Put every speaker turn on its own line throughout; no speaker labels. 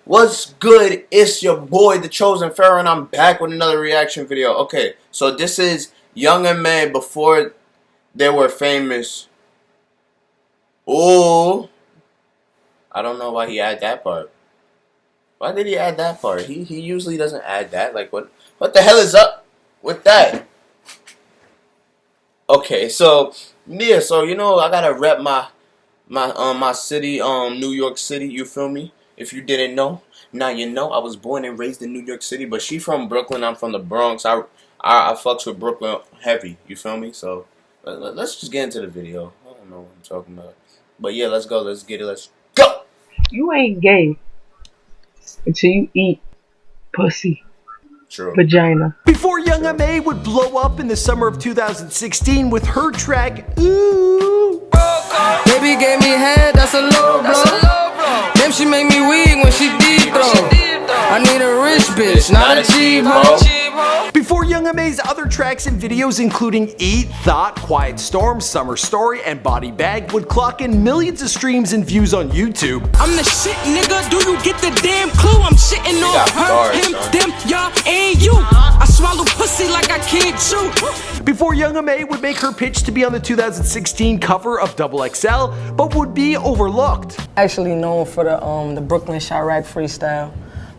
What's good? It's your boy, the Chosen Pharaoh, and I'm back with another reaction video. Okay, so this is Young M.A before they were famous. Ooh, I don't know why he added that part. Why did he add that part? He usually doesn't add that. Like what the hell is up with that? Okay, so yeah, so you know I gotta rep my city, New York City. You feel me? If you didn't know, now you know. I was born and raised in New York City, but she from Brooklyn. I'm from the Bronx. I fucks with Brooklyn heavy. You feel me? So let's just get into the video. I don't know what I'm talking about, but yeah, let's go. Let's get it. Let's go.
You ain't gay until you eat pussy.
True.
Vagina.
Before Young M.A would blow up in the summer of 2016 with her track Ooh.
Baby gave me head, that's a low blow. Damn, she make me weak when she deep throw. I need a rich bitch, not a cheap hoe.
Before Young M.A's other tracks and videos including Eat, Thought, Quiet Storm, Summer Story, and Body Bag would clock in millions of streams and views on YouTube.
I'm the shit, nigga, do you get the damn clue? I'm shitting on her, him, them, y'all, and you. I swallow pussy like I can't chew.
Before Young M.A would make her pitch to be on the 2016 cover of XXL, but would be overlooked.
Actually known for the Brooklyn Chirac freestyle.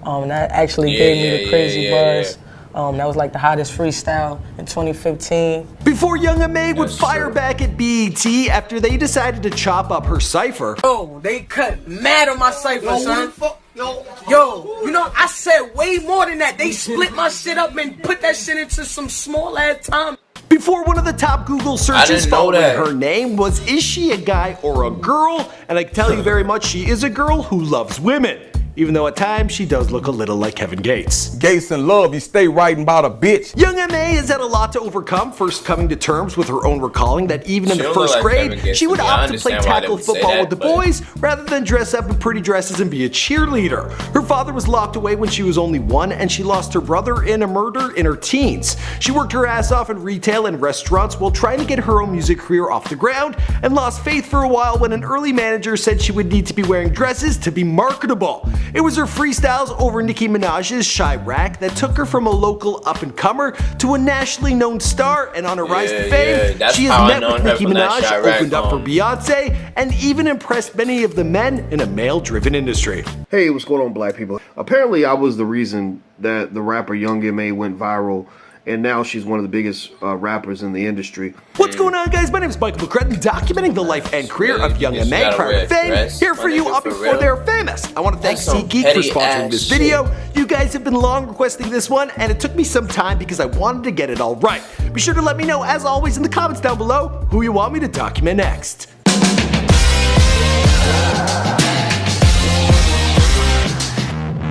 That actually gave me the crazy buzz. That was like the hottest freestyle in 2015.
Before Young M.A would fire back at BET after they decided to chop up her cypher.
Oh, they cut mad on my cypher, son. Yo, you know, I said way more than that. They split my shit up and put that shit into some small ass time.
Before one of the top Google searches following her name was, is she a guy or a girl? And I can tell you very much she is a girl who loves women. Even though at times she does look a little like Kevin Gates.
Gates and love, you stay writing about a bitch.
Young M.A has had a lot to overcome, first coming to terms with her own recalling that even in the first grade, she would opt to play tackle football with the boys rather than dress up in pretty dresses and be a cheerleader. Her father was locked away when she was only 1 and she lost her brother in a murder in her teens. She worked her ass off in retail and restaurants while trying to get her own music career off the ground and lost faith for a while when an early manager said she would need to be wearing dresses to be marketable. It was her freestyles over Nicki Minaj's Chirac that took her from a local up-and-comer to a nationally known star, and on her rise to fame, she has met with Nicki Minaj, opened up for Beyonce, and even impressed many of the men in a male-driven industry.
Hey, what's going on, black people? Apparently, I was the reason that the rapper Young M.A went viral, and now she's one of the biggest rappers in the industry.
What's going on, guys? My name is Michael McCrudden, documenting the life and career of Young M.A prior to fame, here for you all before they're famous. I want to thank SeatGeek for sponsoring this video. You guys have been long requesting this one, and it took me some time because I wanted to get it all right. Be sure to let me know, as always, in the comments down below, who you want me to document next.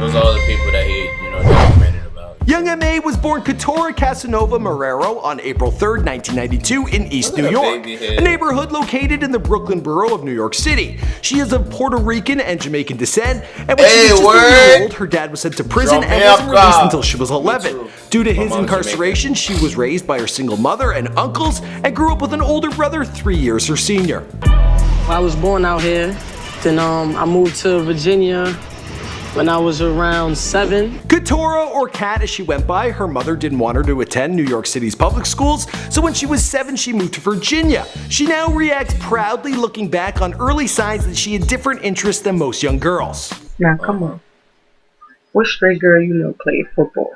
Those are all the people that he, documented about.
Young M.A was born Katora Casanova Marrero on April 3rd, 1992 in East New York, a neighborhood located in the Brooklyn borough of New York City. She is of Puerto Rican and Jamaican descent, and when she was just a year old, her dad was sent to prison and wasn't released until she was 11. Due to his incarceration, she was raised by her single mother and uncles and grew up with an older brother 3 years her senior.
I was born out here, then I moved to Virginia when I was around 7.
Katora, or Kat as she went by, her mother didn't want her to attend New York City's public schools, so when she was 7 she moved to Virginia. She now reacts proudly, looking back on early signs that she had different interests than most young girls.
Now come on, what straight girl you know played football?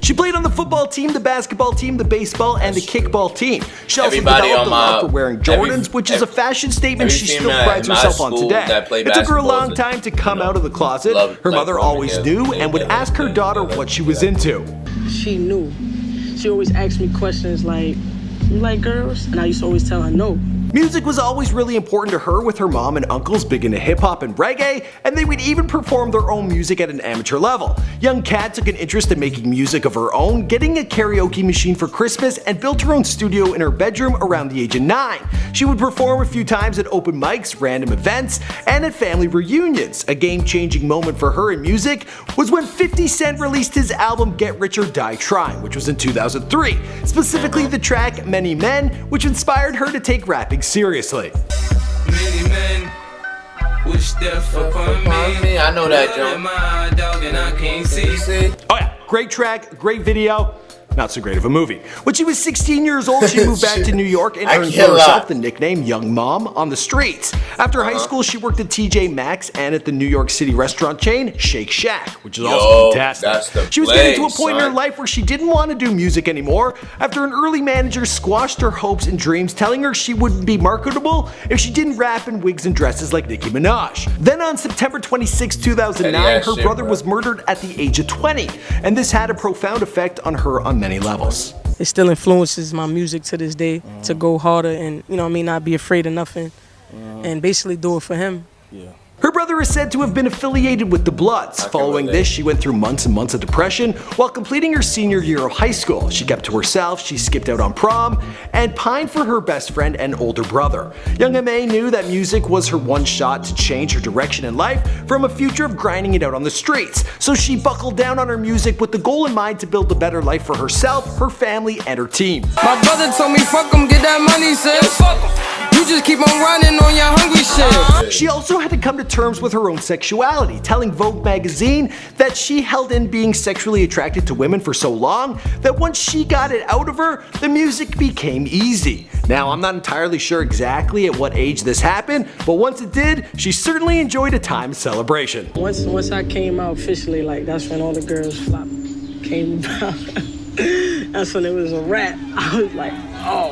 She played on the football team, the basketball team, the baseball, and the kickball team. She also
Everybody
developed a love for
my-
wearing Jordans, which is a fashion statement she still prides herself on today. It took her a long time to come out of the closet. Her mother always knew and would ask her daughter what she was into.
She knew. She always asked me questions like, you like girls? And I used to always tell her no.
Music was always really important to her, with her mom and uncles big into hip-hop and reggae, and they would even perform their own music at an amateur level. Young Kat took an interest in making music of her own, getting a karaoke machine for Christmas, and built her own studio in her bedroom around the age of 9. She would perform a few times at open mics, random events, and at family reunions. A game-changing moment for her in music was when 50 Cent released his album Get Rich or Die Trying, which was in 2003. Specifically the track Many Men, which inspired her to take rapping seriously.
Many men
I know that, Joe.
Oh yeah, great track, great video. Not so great of a movie. When she was 16 years old, she moved back to New York and earned for herself the nickname Young Mom on the streets. After high school, she worked at TJ Maxx and at the New York City restaurant chain Shake Shack, which is also fantastic. She was getting to a point in her life where she didn't want to do music anymore after an early manager squashed her hopes and dreams, telling her she wouldn't be marketable if she didn't rap in wigs and dresses like Nicki Minaj. Then on September 26, 2009, her brother was murdered at the age of 20, and this had a profound effect on her on many levels.
It still influences my music to this day to go harder and, you know what I mean, not be afraid of nothing and basically do it for him.
Her brother is said to have been affiliated with the Bloods. Following this, she went through months and months of depression while completing her senior year of high school. She kept to herself, she skipped out on prom, and pined for her best friend and older brother. Young M.A. knew that music was her one shot to change her direction in life from a future of grinding it out on the streets. So she buckled down on her music with the goal in mind to build a better life for herself, her family, and her team.
My brother told me fuck him, get that money, sis. You just keep on running on your hungry shit.
She also had to come to terms with her own sexuality, telling Vogue magazine that she held in being sexually attracted to women for so long that once she got it out of her, the music became easy. Now, I'm not entirely sure exactly at what age this happened, but once it did, she certainly enjoyed a time of celebration.
Once I came out officially, like, that's when all the girls came about. That's when it was a rap. I was like, oh,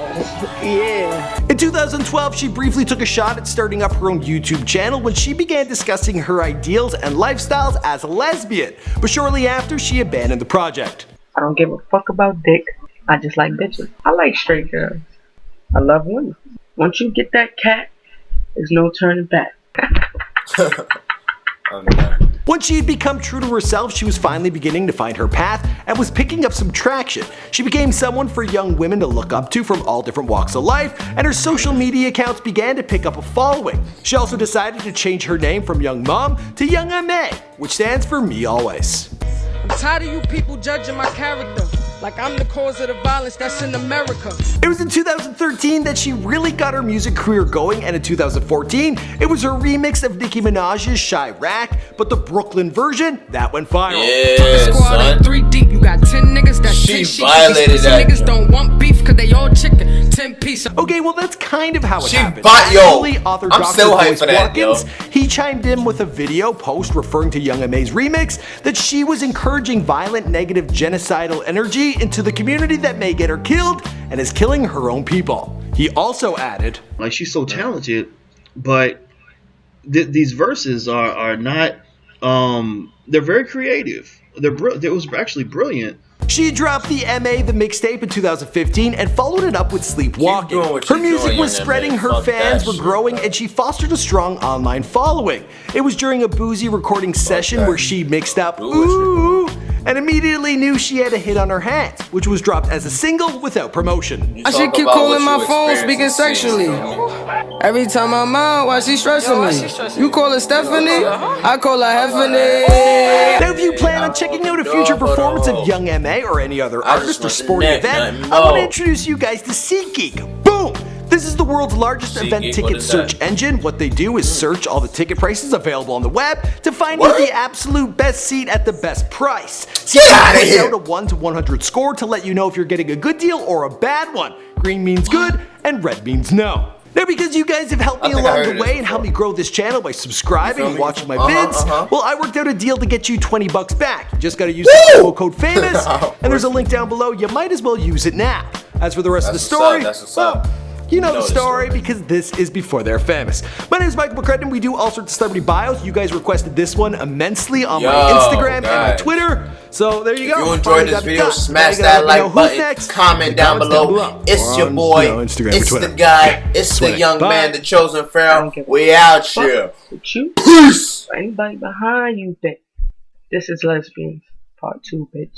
yeah.
In 2012, she briefly took a shot at starting up her own YouTube channel when she began discussing her ideals and lifestyles as a lesbian. But shortly after, she abandoned the project.
I don't give a fuck about dick. I just like bitches. I like straight girls. I love women. Once you get that cat, there's no turning back.
Once she had become true to herself, she was finally beginning to find her path and was picking up some traction. She became someone for young women to look up to from all different walks of life, and her social media accounts began to pick up a following. She also decided to change her name from Young Mom to Young M.A., which stands for Me Always.
I'm tired of you people judging my character like I'm the cause of the violence that's in America.
It was in 2013 that she really got her music career going, and in 2014, it was her remix of Nicki Minaj's Chirac, but the Brooklyn version, that went viral.
Yeah,
squad
son.
3 deep, you got 10 niggas that
She violated that.
Niggas don't want beef cause they all chicken, 10 pieces.
Okay, well that's kind of how it happened. Author
I'm
Dr.
still hyped
Boyce
for that,
Watkins, he chimed in with a video post referring to Young M.A.'s remix that she was encouraging violent, negative, genocidal energy into the community that may get her killed and is killing her own people. He also added,
like, she's so talented, but these verses are not, they're very creative. It was actually brilliant.
She dropped the M.A. the mixtape in 2015 and followed it up with Sleepwalking.
Her
music was spreading, her fans were growing, and she fostered a strong online following. It was during a boozy recording session where she mixed up OOOUU and immediately knew she had a hit on her hands, which was dropped as a single without promotion.
I should keep calling my phone speaking sexually. Every time I'm out, why she stressing me? You call her Stephanie, I call her Heffany.
Now if you plan on checking out a future performance of Young M.A. or any other artist or sporting event, I want to introduce you guys to SeatGeek. Boom! This is the world's largest event ticket search engine. What they do is search all the ticket prices available on the web to find you the absolute best seat at the best price. SeatGeek puts out a 1 to 100 score to let you know if you're getting a good deal or a bad one. Green means good and red means no. Now, because you guys have helped me along the way and helped me grow this channel by subscribing and watching my vids, well, I worked out a deal to get you 20 bucks back. You just gotta use the promo code FAMOUS, and there's a link down below. You might as well use it now. As for the rest of the story, well, you know the story because this is before they're famous. My name is Michael McCrudden. We do all sorts of celebrity bios. You guys requested this one immensely on my Instagram and my Twitter. So there you go.
If you enjoyed this video, smash that like button, comment down below. It's your boy, it's the guy, it's the young man, the chosen pharaoh. We out here. Peace.
Anybody behind you, bitch. This is Lesbians, part 2, bitch.